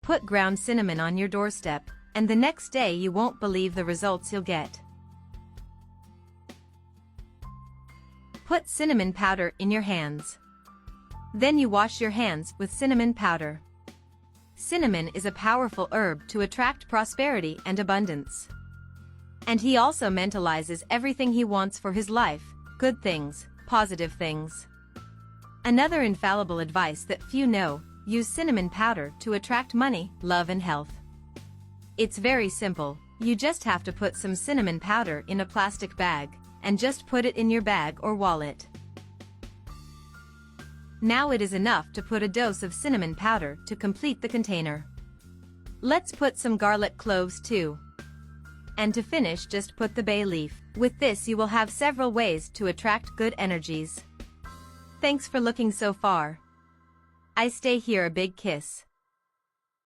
Put ground cinnamon on your doorstep, and the next day you won't believe the results you'll get. Put cinnamon powder in your hands. Then you wash your hands with cinnamon powder. Cinnamon is a powerful herb to attract prosperity and abundance. And he also mentalizes everything he wants for his life, good things, positive things. Another infallible advice that few know: use cinnamon powder to attract money, love and health. It's very simple, you just have to put some cinnamon powder in a plastic bag, and just put it in your bag or wallet. Now it is enough to put a dose of cinnamon powder to complete the container. Let's put some garlic cloves too. And to finish, just put the bay leaf. With this you will have several ways to attract good energies. Thanks for looking so far. I stay here. A big kiss.